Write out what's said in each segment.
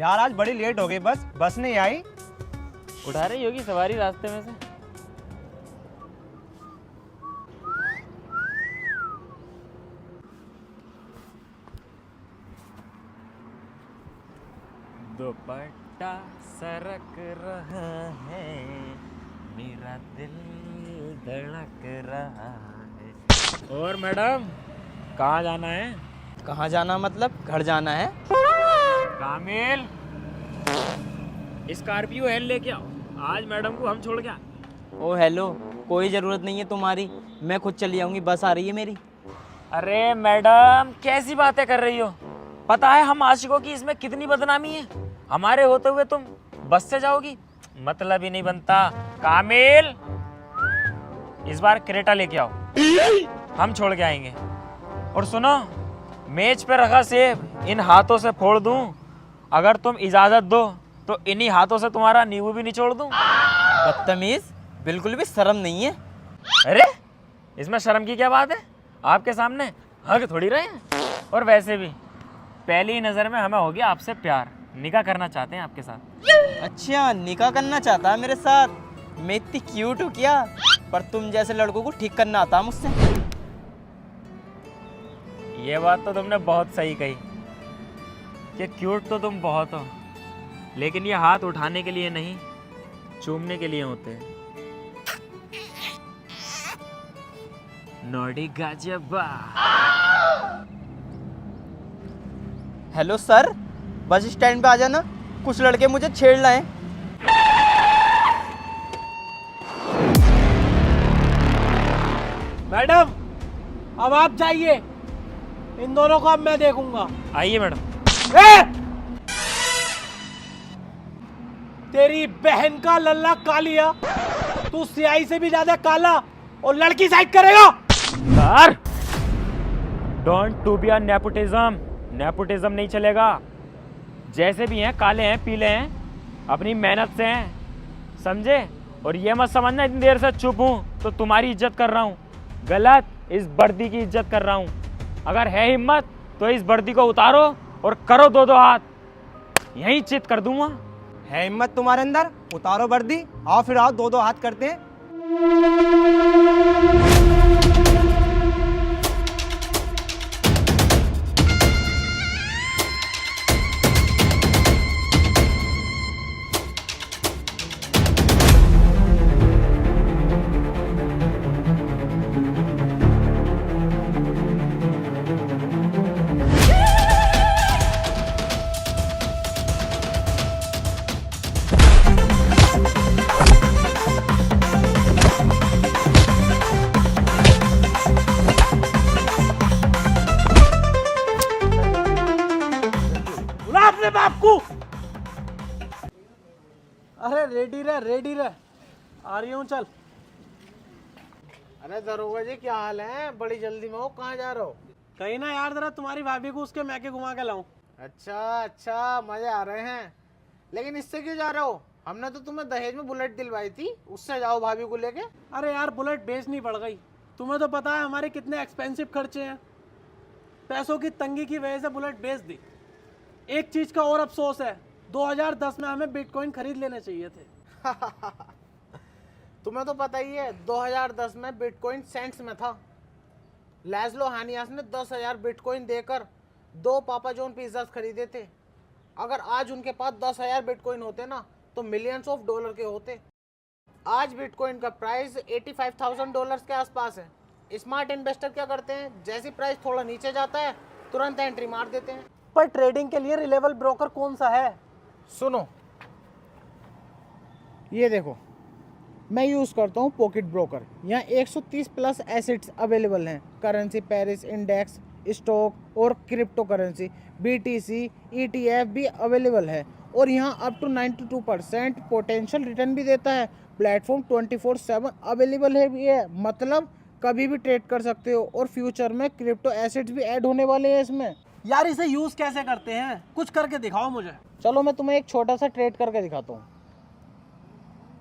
यार आज बड़ी लेट हो गई, बस नहीं आई। उठा रही होगी सवारी रास्ते में से। दुपट्टा सरक रहा है, मेरा दिल धड़क रहा है। और मैडम कहाँ जाना है? कहाँ जाना मतलब? घर जाना है। कामिल, स्कॉर्पियो है लेके आओ, आज मैडम को हम छोड़ के आए। ओ हेलो, कोई ज़रूरत नहीं है तुम्हारी, मैं खुद चली आऊँगी, बस आ रही है मेरी। अरे मैडम कैसी बातें कर रही हो? पता है हम आशिकों की इसमें कितनी बदनामी है, हमारे होते हुए तुम बस से जाओगी, मतलब ही नहीं बनता। कामिल, इस बार क्रेटा लेके आओ, हम छोड़ के आएंगे। और सुनो, मेज पे रखा सेब इन हाथों से फोड़ दूं, अगर तुम इजाजत दो तो इन्हीं हाथों से तुम्हारा नींबू भी निचोड़ दूं। बदतमीज, बिल्कुल भी शर्म नहीं है। अरे इसमें शर्म की क्या बात है? आपके सामने हक थोड़ी रहे हैं। और वैसे भी पहली नजर में हमें हो गया आपसे प्यार, निकाह करना चाहते हैं आपके साथ। अच्छा, निकाह करना चाहता है मेरे साथ? मैं इतनी क्यूट हूँ क्या? पर तुम जैसे लड़कों को ठीक करना आता है मुझसे। ये बात तो तुमने बहुत सही कही कि क्यूट तो तुम बहुत हो, लेकिन ये हाथ उठाने के लिए नहीं, चूमने के लिए होते हैं। नोडी गाजबा। हेलो सर, बस स्टैंड पे आ जाना, कुछ लड़के मुझे छेड़ रहे हैं। मैडम अब आप जाइए, इन दोनों को अब मैं देखूंगा। आइए मैडम। तेरी बहन का लल्ला कालिया, तू सियाही से भी ज्यादा काला और लड़की साइड करेगा। Sir, don't to be a nepotism, nepotism नहीं चलेगा। जैसे भी हैं, काले हैं, पीले हैं, अपनी मेहनत से हैं, समझे? और ये मत समझना इतनी देर से चुप हूँ तो तुम्हारी इज्जत कर रहा हूँ, गलत, इस वर्दी की इज्जत कर रहा हूँ। अगर है हिम्मत तो इस वर्दी को उतारो और करो दो दो हाथ, यहीं चित कर दूंगा। है हिम्मत तुम्हारे अंदर? उतारो वर्दी, आओ फिर आओ, दो दो हाथ करते हैं। बुला अपने बाप को। अरे रेडी रह, आ रही हूँ, चल। अरे दरोगा जी क्या हाल है? बड़ी जल्दी में हो, कहाँ जा रहे हो? कहीं ना यार, जरा तुम्हारी भाभी को उसके मैके घुमा के लाऊं। अच्छा मजे आ रहे हैं, लेकिन इससे क्यों जा रहे हो? हमने तो तुम्हें दहेज में बुलेट दिलवाई थी, उससे जाओ भाभी को लेके। अरे यार बुलेट बेचनी पड़ गई, तुम्हें तो पता है हमारे कितने एक्सपेंसिव खर्चे हैं, पैसों की तंगी की वजह से बुलेट बेच दी। एक चीज का और अफसोस है, 2010 में हमें बिटकॉइन खरीद लेने चाहिए थे। तुम्हें तो पता ही है 2010 में बिटकॉइन सेंट्स में था। लैज़लो हानियास ने 10,000 बिटकॉइन देकर 2 पापा जॉन पिज्जाज खरीदे थे। अगर आज उनके पास 10,000 बिटकॉइन होते ना तो मिलियंस ऑफ डॉलर के होते। आज बिटकॉइन का प्राइस $85,000 के आसपास है। स्मार्ट इन्वेस्टर क्या करते हैं, जैसी प्राइस थोड़ा नीचे जाता है तुरंत एंट्री मार देते हैं। पर ट्रेडिंग के लिए रिलेबल ब्रोकर कौन सा है? सुनो, ये देखो, मैं यूज़ करता हूँ पॉकेट ब्रोकर। यहाँ 130 प्लस एसेट्स अवेलेबल हैं, करेंसी, पेरिस इंडेक्स, स्टॉक और क्रिप्टो करेंसी, BTC, ETF भी अवेलेबल है। और यहाँ अप टू 92% पोटेंशियल रिटर्न भी देता है। प्लेटफॉर्म 24/7 अवेलेबल है भी है, मतलब कभी भी ट्रेड कर सकते हो। और फ्यूचर में क्रिप्टो एसेट्स भी ऐड होने वाले हैं इसमें। यार इसे यूज कैसे करते हैं, कुछ करके दिखाओ मुझे। चलो मैं तुम्हें एक छोटा सा ट्रेड करके दिखाता हूँ।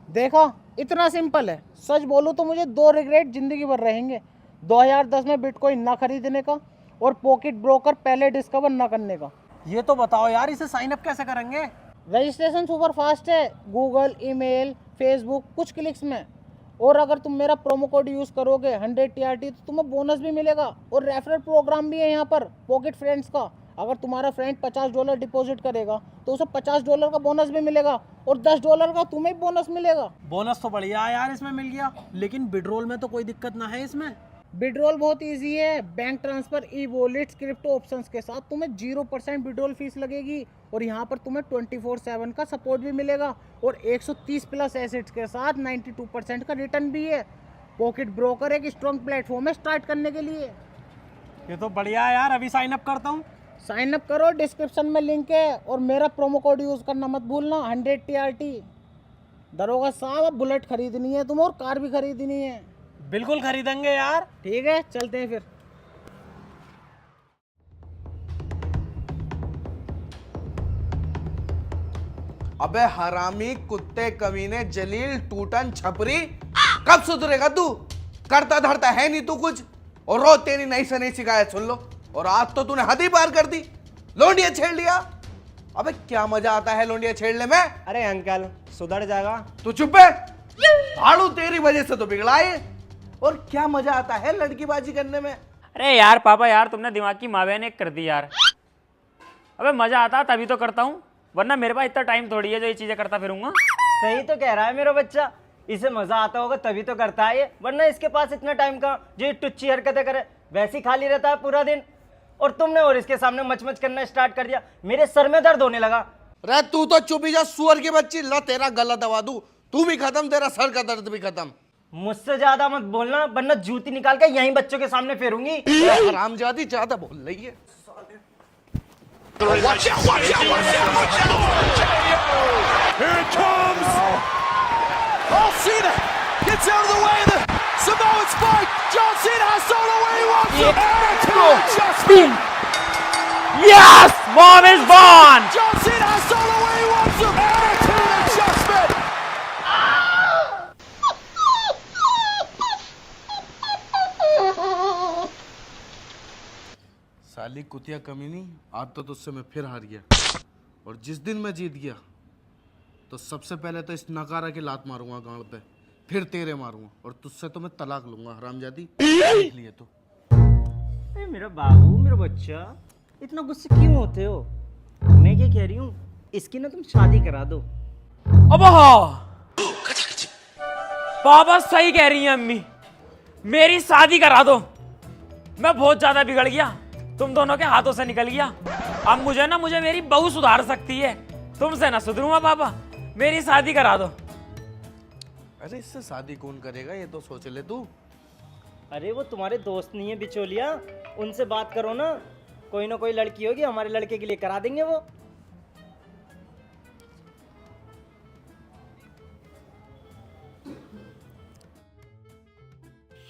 देखा, इतना सिंपल है। सच बोलूँ तो मुझे 2 रिग्रेट जिंदगी भर रहेंगे, 2010 में बिटकॉइन ना खरीदने का और पॉकेट ब्रोकर पहले डिस्कवर ना करने का। ये तो बताओ यार, इसे साइन अप कैसे करेंगे? रजिस्ट्रेशन सुपर फास्ट है, गूगल, ईमेल, फेसबुक, कुछ क्लिक्स में। और अगर तुम मेरा प्रोमो कोड यूज़ करोगे 100 TRT तो तुम्हें बोनस भी मिलेगा। और रेफरल प्रोग्राम भी है यहाँ पर पॉकेट फ्रेंड्स का। अगर तुम्हारा फ्रेंड $50 डिपॉजिट करेगा तो उसे $50 का बोनस भी मिलेगा और $10 का तुम्हें बोनस मिलेगा। बोनस तो बढ़िया है यार, इसमें मिल गया, लेकिन विड्रॉल में तो कोई दिक्कत ना है इसमें? विड्रॉल बहुत इजी है। Bank transfer, e wallets, crypto options के साथ तुम्हें 0% विड्रॉल फीस लगेगी। और यहाँ पर तुम्हें 24/7 का सपोर्ट भी मिलेगा और 130 प्लस एसेट्स के साथ 92% का रिटर्न भी है। पॉकेट ब्रोकर एक स्ट्रॉन्ग प्लेटफॉर्म है स्टार्ट करने के लिए। ये तो बढ़िया है यार, अभी साइन अप करता हूँ। साइन अप करो, डिस्क्रिप्शन में लिंक है। और मेरा प्रोमो कोड यूज़ करना मत भूलना, 100 TRT। दरोगा साहब, अब बुलेट खरीदनी है तुम्हें और कार भी खरीदनी है। बिल्कुल खरीदेंगे यार। ठीक है, चलते हैं फिर। अबे हरामी, कुत्ते, कमीने, जलील, टूटन, छपरी, कब सुधरेगा तू? करता धरता है नहीं तू कुछ, और रोज तेरी नई से नई शिकायत सुन लो। और आज तो तूने हद ही पार कर दी, लोंडिया छेड़ लिया। अबे क्या मजा आता है लोंडिया छेड़ने में? अरे अंकल, सुधर जाएगा। तू चुप है, भाड़ू तेरी वजह से तो बिगड़ा है। और क्या मजा आता है लड़कीबाजी करने में? अरे यार पापा यार, तुमने दिमाग की मावेन एक कर दी यार। अबे मजा आता तभी तो करता हूँ, वरना मेरे पास इतना टाइम थोड़ी है जो ये चीजें करता फिरूंगा। सही तो कह रहा है मेरा बच्चा, इसे मजा आता होगा तभी तो करता है ये, वरना इसके पास इतना टाइम का जो ये टुच्ची हरकतें करे। वैसे ही खाली रहता है पूरा दिन, और तुमने और इसके सामने मच करना स्टार्ट कर दिया। मेरे सर में दर्द होने लगा। रे तू तो चुप ही जा, सुअर की बच्ची। ला तेरा गला दबा दूं, तू भी खत्म, तेरा सर का दर्द भी खत्म। मुझसे ज्यादा मत बोलना, वरना जूती निकाल के यहीं बच्चों के सामने फेरूंगी। हरामजादी ज्यादा बोल रही है। Here it comes! Oh, Cena gets out of the way of the Samoan spike! John Cena has Solo where he wants him! Attitude adjustment! Yes, mom is born. John Cena has Solo where he wants him! Attitude adjustment! साली कुतिया कमीनी, आज तो तुझसे मैं फिर हार गया। और जिस दिन मैं जीत गया तो सबसे पहले तो इस नकारा की लात मारूंगा गांड पे, फिर तेरे मारूंगा, और तुझसे तो मैं तलाक लूंगा हरामजादी। देख लिए तो। अरे मेरा बाबू, मेरा बच्चा, इतना गुस्से क्यों होते हो? मैं क्या कह रही हूँ, इसकी ना तुम शादी करा दो। अब हाँ, पापा सही कह रही है अम्मी, मेरी शादी करा दो। मैं बहुत ज्यादा बिगड़ गया, तुम दोनों के हाथों से निकल गया। अब मुझे मेरी बहू सुधार सकती है, तुमसे ना सुधरूंगा। पापा मेरी शादी करा दो। अरे इससे शादी कौन करेगा, ये तो सोच ले तू। अरे वो तुम्हारे दोस्त नहीं है बिचौलिया, उनसे बात करो ना, कोई ना कोई लड़की होगी, हमारे लड़के के लिए करा देंगे वो।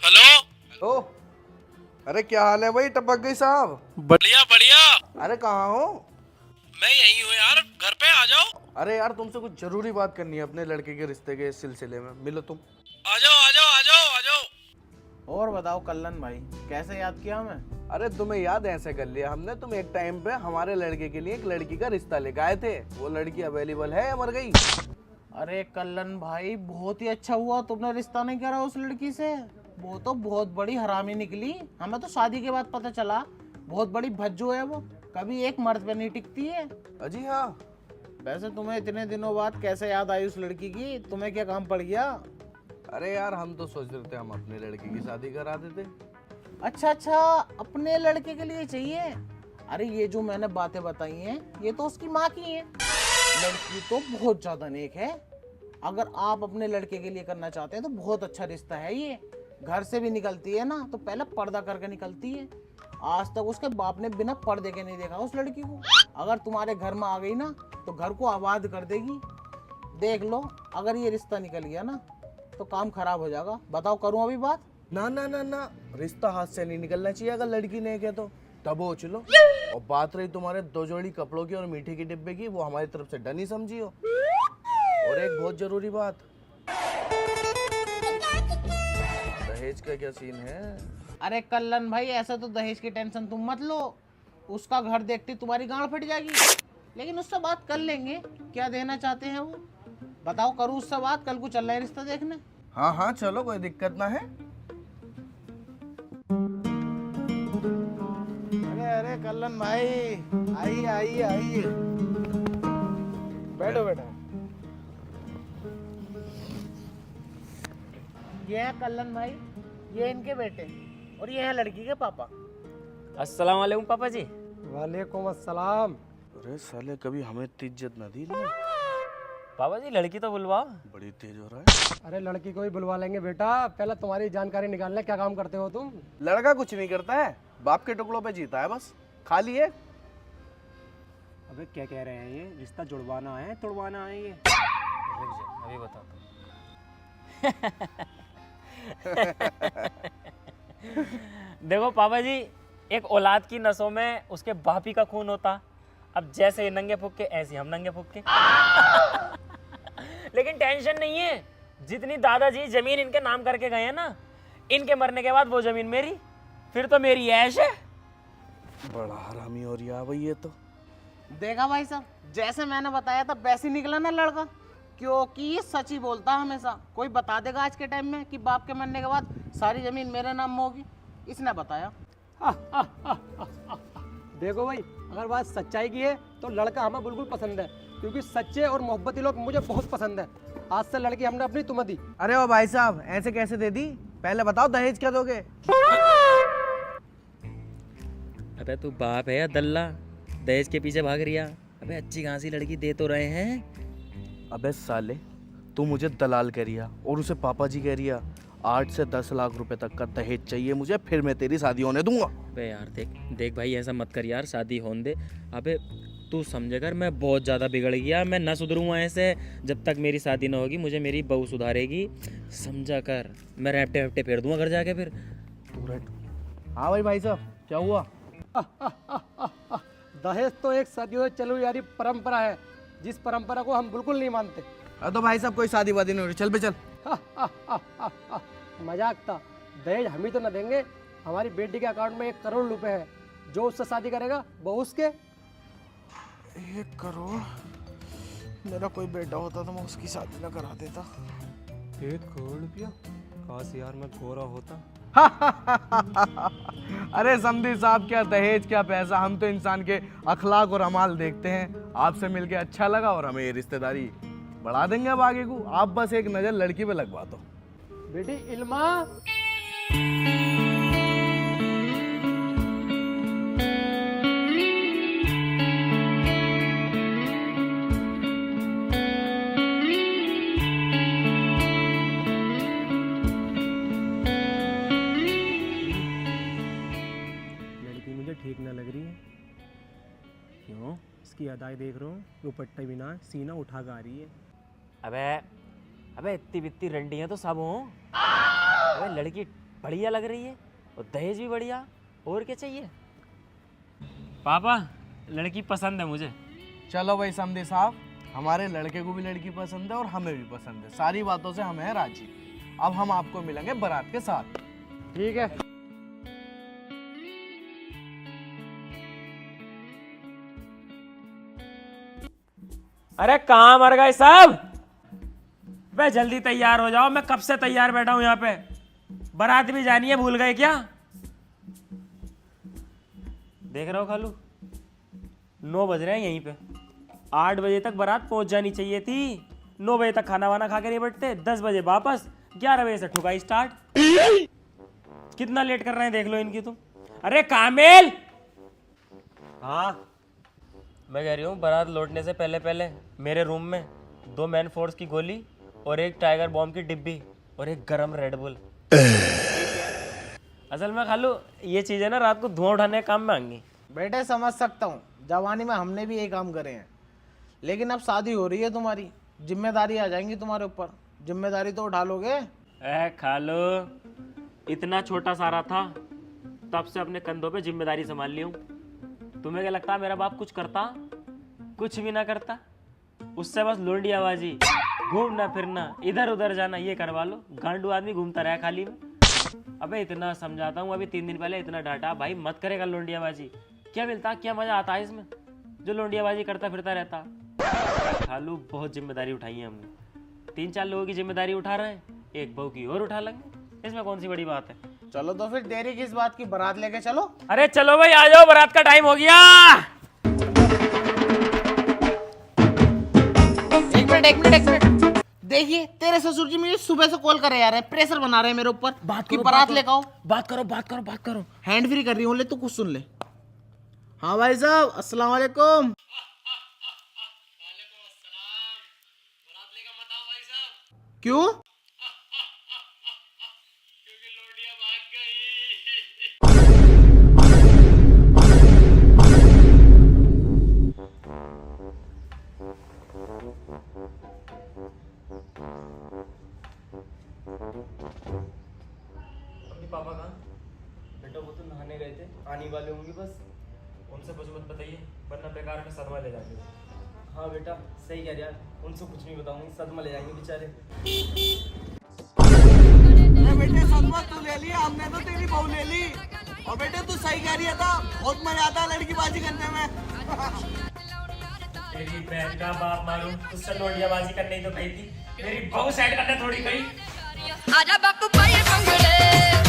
हेलो। ओ, अरे क्या हाल है भाई, टपक गई साहब? बढ़िया बढ़िया। अरे कहाँ हो? मैं यही हूँ यार, घर पे आ जाओ। अरे यार तुमसे कुछ जरूरी बात करनी है अपने लड़के के रिश्ते के सिलसिले में, मिलो तुम। आ जाओ आ जाओ आ जाओ आ जाओ। और बताओ कल्लन भाई, कैसे याद किया हमें? अरे तुम्हें याद ऐसे कर लिया हमने, तुम एक टाइम पे हमारे लड़के के लिए एक लड़की का रिश्ता लेके आए थे। वो लड़की अवेलेबल है या मर गई? अरे कल्लन भाई, बहुत ही अच्छा हुआ तुमने रिश्ता नहीं करा उस लड़की से। वो तो बहुत बड़ी हरामी निकली, हमें तो शादी के बाद पता चला बहुत बड़ी भज्जो है वो, कभी एक मर्द पे नहीं टिकती है। अजी हाँ। वैसे तुम्हें इतने दिनों बाद कैसे याद आई उस लड़की की? तुम्हें क्या काम पड़ गया? अरे यार हम तो सोच रहे थे हम अपने लड़के की शादी करा देते। अच्छा, अपने लड़के के लिए चाहिए? अरे ये जो मैंने बातें बताई हैं ये तो उसकी माँ की हैं। लड़की तो बहुत ज्यादा नेक है, अगर आप अपने लड़के के लिए करना चाहते हैं तो बहुत अच्छा रिश्ता है ये। घर से भी निकलती है ना तो पहले पर्दा करके निकलती है। आज तक उसके बाप ने बिना पर्दे के नहीं देखा उस लड़की को। अगर तुम्हारे घर में आ गई ना तो घर को आबाद कर देगी। देख लो, अगर ये रिश्ता निकल गया ना तो काम खराब हो जाएगा। बताओ, करूं अभी बात? ना ना ना ना, रिश्ता हाथ से नहीं निकलना चाहिए। अगर लड़की ने कहे तो तब हो चलो। और बात रही तुम्हारे 2 जोड़ी कपड़ों की और मीठे के डिब्बे की, वो हमारी तरफ से डन ही समझियो। और एक बहुत जरूरी बात, दहेज का क्या सीन है? अरे कल्लन भाई, ऐसा तो दहेज की टेंशन तुम मत लो। उसका घर देखती तुम्हारी गांड फट जाएगी। लेकिन उससे बात कर लेंगे, क्या देना चाहते हैं वो बताओ। करूँ उससे बात, कल को चल रहा है रिश्ता देखने। हाँ हाँ चलो, कोई दिक्कत ना है। अरे अरे कल्लन भाई, आइए आइए आइए, बैठो बैठो। ये है कल्लन भाई, ये इनके बेटे, और ये है लड़की के पापा। अस्सलाम वालेकुम पापा जी। वालेकुम अस्सलाम। अरे साले कभी हमें इतनी इज्जत ना दी इन्होंने। पापा जी लड़की तो बुलवाओ। बड़ी तेज हो रहा है। अरे लड़की को ही बुलवा लेंगे बेटा, पहले तुम्हारी जानकारी निकाल ले, क्या काम करते हो तुम? लड़का कुछ नहीं करता है, बाप के टुकड़ों पे जीता है बस, खाली है। अबे क्या कह रहे हैं ये? रिश्ता जुड़वाना है तुड़वाना है ये? रुक जा, अभी बताता हूँ। देखो पापा जी, एक औलाद की नसों में उसके बाप ही का खून होता। अब जैसे ये नंगे फुक्के, ऐसे हम नंगे फुक्के। लेकिन टेंशन नहीं है, जितनी दादाजी जमीन इनके नाम करके गए हैं ना, इनके मरने के बाद वो जमीन मेरी, फिर तो मेरी ऐश है। बड़ा हरामी हो रहा भाई ये तो। देखा भाई साहब, जैसे मैंने बताया था वैसे ही निकला ना लड़का, क्योंकि ये सच ही बोलता हमेशा। कोई बता देगा आज के टाइम में कि बाप के मरने के बाद सारी जमीन मेरे नाम में होगी, इसने बताया। देखो भाई, अगर बात सच्चाई की है तो लड़का हमें बिल्कुल पसंद है, क्योंकि सच्चे और मोहब्बती लोग मुझे बहुत पसंद है। आज से लड़की हमने अपनी तुम्हें दी। अरे ओ भाई साहब, ऐसे कैसे दे दी? पहले बताओ दहेज क्या दोगे? अबे तू बाप है या दल्ला, दहेज के पीछे भाग रिया? अबे अच्छी खासी लड़की दे तो रहे हैं। अबे साले, तू मुझे दलाल कह रिया और उसे पापा जी कह रिया। 8 से 10 लाख रुपए तक का दहेज चाहिए मुझे, फिर मैं तेरी शादी होने दूंगा। अबे यार देख देख भाई, ऐसा मत कर यार, शादी होने दे। अबे तू समझ कर, मैं बहुत ज़्यादा बिगड़ गया, मैं ना सुधरूंगा ऐसे। जब तक मेरी शादी ना होगी, मुझे मेरी बहू सुधारेगी, समझा कर। मैं रैपटे वैपटे फेर दूंगा घर जाके फिर। हाँ भाई साहब, क्या हुआ? दहेज तो एक सदियों से चली आ रही परंपरा है, जिस परंपरा को हम बिल्कुल नहीं मानते। तो भाई साहब कोई शादी वादी नहीं हो रही, चल बे चल। मजाक था। दहेज हम ही तो न देंगे, हमारी बेटी के अकाउंट में 1 करोड़ रुपए है, जो उससे शादी करेगा वो उसके। 1 करोड़? मेरा कोई बेटा होता तो मैं उसकी शादी ना करा देता। 1 करोड़ रुपया? काश यार मैं गोरा होता। अरे समधी साहब, क्या दहेज क्या पैसा, हम तो इंसान के अखलाक और अमाल देखते हैं। आपसे मिलके अच्छा लगा और हमें ये रिश्तेदारी बढ़ा देंगे अब आगे को। आप बस एक नजर लड़की पे लगवा दो। बेटी इल्मा, लड़की मुझे ठीक ना लग रही है। क्यों? इसकी अदाई देख रहा हूँ, दुपट्टे बिना सीना उठा के आ रही है। अबे अबे इतनी बित्ती रंडियाँ तो सब हों। अबे लड़की बढ़िया लग रही है और दहेज भी बढ़िया, और क्या चाहिए? पापा लड़की पसंद है मुझे। चलो भाई समधी साहब, हमारे लड़के को भी लड़की पसंद है और हमें भी पसंद है। सारी बातों से हम हैं राजी। अब हम आपको मिलेंगे बारात के साथ। ठीक है। अरे कहाँ मर गए सब? बे जल्दी तैयार हो जाओ, मैं कब से तैयार बैठा हूँ यहाँ पे। बारात भी जानी है, भूल गए क्या? देख रहे हो खालू, 9 बज रहे हैं यहीं पे। 8 बजे तक बारात पहुंच जानी चाहिए थी। 9 बजे तक खाना वाना खा के नहीं बैठते, 10 बजे वापस, 11 बजे से ठुकाई स्टार्ट। कितना लेट कर रहे हैं देख लो इनकी तुम। अरे कामिल! हाँ मैं कह रही हूँ, बारात लौटने से पहले पहले मेरे रूम में 2 मैन फोर्स की गोली और 1 टाइगर बॉम्ब की डिब्बी और 1 गरम रेड बुल। असल में खालू ये चीज़ है ना, रात को धुआं उठाने के काम में आएंगी। बेटे समझ सकता हूँ, जवानी में हमने भी यही काम करे हैं, लेकिन अब शादी हो रही है तुम्हारी, जिम्मेदारी आ जाएंगी तुम्हारे ऊपर। जिम्मेदारी तो उठा लोगे? खालू इतना छोटा सारा था, तब से अपने कंधों पे जिम्मेदारी संभाल ली हूँ। तुम्हें क्या लगता है मेरा बाप कुछ करता? कुछ भी ना करता। उससे बस लोंडियाबाजी, घूमना फिरना, इधर उधर जाना, ये करवा लो। गांडू आदमी घूमता रहा खाली में। अबे इतना समझाता हूँ, अभी 3 दिन पहले इतना डांटा, भाई मत करेगा लोंडियाबाजी, क्या मिलता, क्या मजा आता है इसमें, जो लोंडियाबाजी करता फिरता रहता। खालू बहुत जिम्मेदारी उठाई है हमने, 3-4 लोगों की जिम्मेदारी उठा रहे हैं, एक बहू की और उठा लेंगे, इसमें कौन सी बड़ी बात है। चलो तो फिर देरी किस बात की, बारात लेके चलो। अरे चलो भाई आ जाओ, बारात का टाइम हो गया। एक मिनट देखिए, तेरे ससुर जी मुझे सुबह से कॉल करे जा रहे हैं, प्रेशर बना रहे हैं मेरे ऊपर कि बारात लेकर आओ। बात करो। हैंड फ्री कर रही हूँ, ले तू कुछ सुन ले। हाँ भाई साहब, अस्सलाम वालेकुम। क्यों? पापा कहाँ? बेटा वो तो नहाने गए थे, आने वाले होंगे बस। उनसे कुछ मत बताइए वरना बेकार में सदमा ले जाएंगे। हाँ बेटा सही कह रहा है, उनसे कुछ नहीं बताऊंगी, सदमा ले जाएंगे बेचारे। बेटे सदमा तू ले लिया, हमने तो तेरी बहू ले ली। और बेटे तू सही कह रही था, बहुत मजा आता है लड़की बाजी करने में। तेरी बहन का बाप मालूम, उससे लोंडियाबाजी करने ही तो गई थी, मेरी बहू साइड करने थोड़ी गई। आजा बापू भाई मंगले